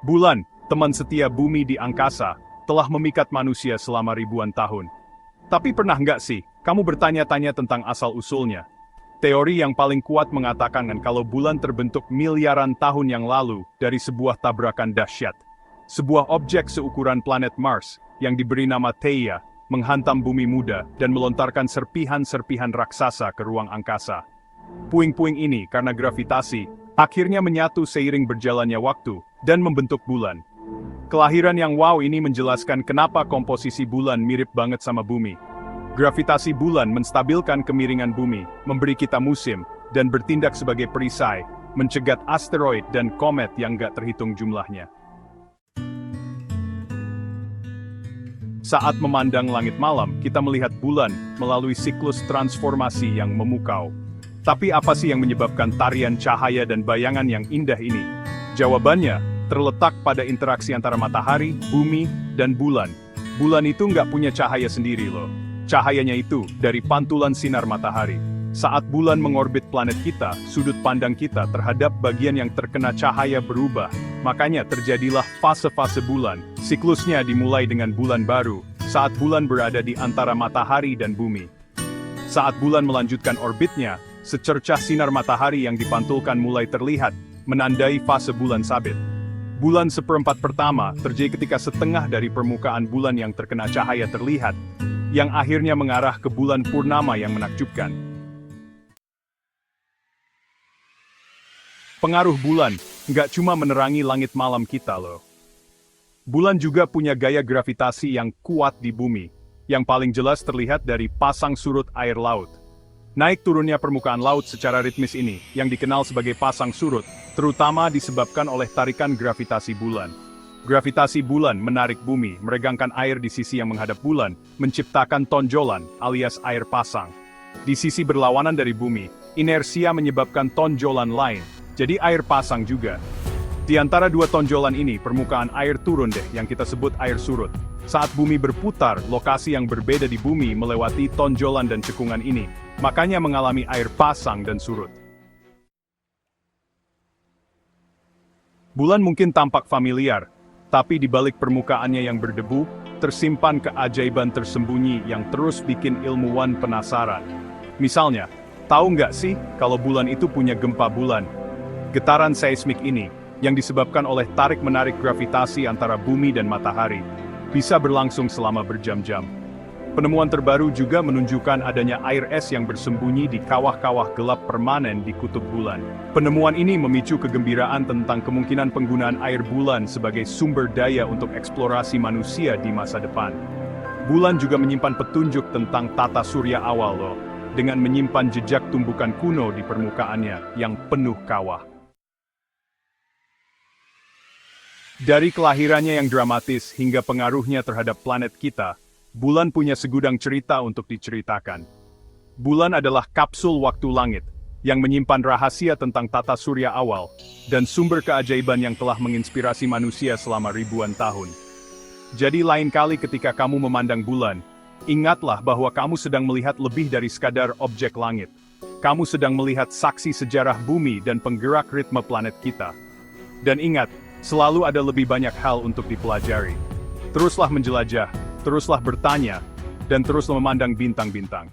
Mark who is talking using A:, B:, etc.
A: Bulan, teman setia bumi di angkasa, telah memikat manusia selama ribuan tahun. Tapi pernah nggak sih, kamu bertanya-tanya tentang asal-usulnya? Teori yang paling kuat mengatakan kalau bulan terbentuk miliaran tahun yang lalu dari sebuah tabrakan dahsyat. Sebuah objek seukuran planet Mars, yang diberi nama Theia, menghantam bumi muda dan melontarkan serpihan-serpihan raksasa ke ruang angkasa. Puing-puing ini, karena gravitasi, akhirnya menyatu seiring berjalannya waktu, dan membentuk bulan. Kelahiran yang wow ini menjelaskan kenapa komposisi bulan mirip banget sama bumi. Gravitasi bulan menstabilkan kemiringan bumi, memberi kita musim, dan bertindak sebagai perisai, mencegat asteroid dan komet yang gak terhitung jumlahnya. Saat memandang langit malam, kita melihat bulan melalui siklus transformasi yang memukau. Tapi apa sih yang menyebabkan tarian cahaya dan bayangan yang indah ini? Jawabannya terletak pada interaksi antara matahari, bumi, dan bulan. Bulan itu nggak punya cahaya sendiri loh. Cahayanya itu dari pantulan sinar matahari. Saat bulan mengorbit planet kita, sudut pandang kita terhadap bagian yang terkena cahaya berubah. Makanya terjadilah fase-fase bulan. Siklusnya dimulai dengan bulan baru, saat bulan berada di antara matahari dan bumi. Saat bulan melanjutkan orbitnya, secercah sinar matahari yang dipantulkan mulai terlihat, menandai fase bulan sabit. Bulan seperempat pertama terjadi ketika setengah dari permukaan bulan yang terkena cahaya terlihat, yang akhirnya mengarah ke bulan purnama yang menakjubkan. Pengaruh bulan nggak cuma menerangi langit malam kita loh. Bulan juga punya gaya gravitasi yang kuat di bumi, yang paling jelas terlihat dari pasang surut air laut. Naik turunnya permukaan laut secara ritmis ini, yang dikenal sebagai pasang surut, terutama disebabkan oleh tarikan gravitasi bulan. Gravitasi bulan menarik bumi, meregangkan air di sisi yang menghadap bulan, menciptakan tonjolan alias air pasang. Di sisi berlawanan dari bumi, inersia menyebabkan tonjolan lain, jadi air pasang juga. Di antara dua tonjolan ini, permukaan air turun deh, yang kita sebut air surut. Saat bumi berputar, lokasi yang berbeda di bumi melewati tonjolan dan cekungan ini, makanya mengalami air pasang dan surut. Bulan mungkin tampak familiar, tapi di balik permukaannya yang berdebu, tersimpan keajaiban tersembunyi yang terus bikin ilmuwan penasaran. Misalnya, tahu nggak sih kalau bulan itu punya gempa bulan? Getaran seismik ini, yang disebabkan oleh tarik-menarik gravitasi antara bumi dan matahari, bisa berlangsung selama berjam-jam. Penemuan terbaru juga menunjukkan adanya air es yang bersembunyi di kawah-kawah gelap permanen di kutub bulan. Penemuan ini memicu kegembiraan tentang kemungkinan penggunaan air bulan sebagai sumber daya untuk eksplorasi manusia di masa depan. Bulan juga menyimpan petunjuk tentang tata surya awal loh, dengan menyimpan jejak tumbukan kuno di permukaannya yang penuh kawah. Dari kelahirannya yang dramatis hingga pengaruhnya terhadap planet kita, bulan punya segudang cerita untuk diceritakan. Bulan adalah kapsul waktu langit, yang menyimpan rahasia tentang tata surya awal, dan sumber keajaiban yang telah menginspirasi manusia selama ribuan tahun. Jadi lain kali ketika kamu memandang bulan, ingatlah bahwa kamu sedang melihat lebih dari sekadar objek langit. Kamu sedang melihat saksi sejarah bumi dan penggerak ritme planet kita. Dan ingat, selalu ada lebih banyak hal untuk dipelajari. Teruslah menjelajah, teruslah bertanya, dan teruslah memandang bintang-bintang.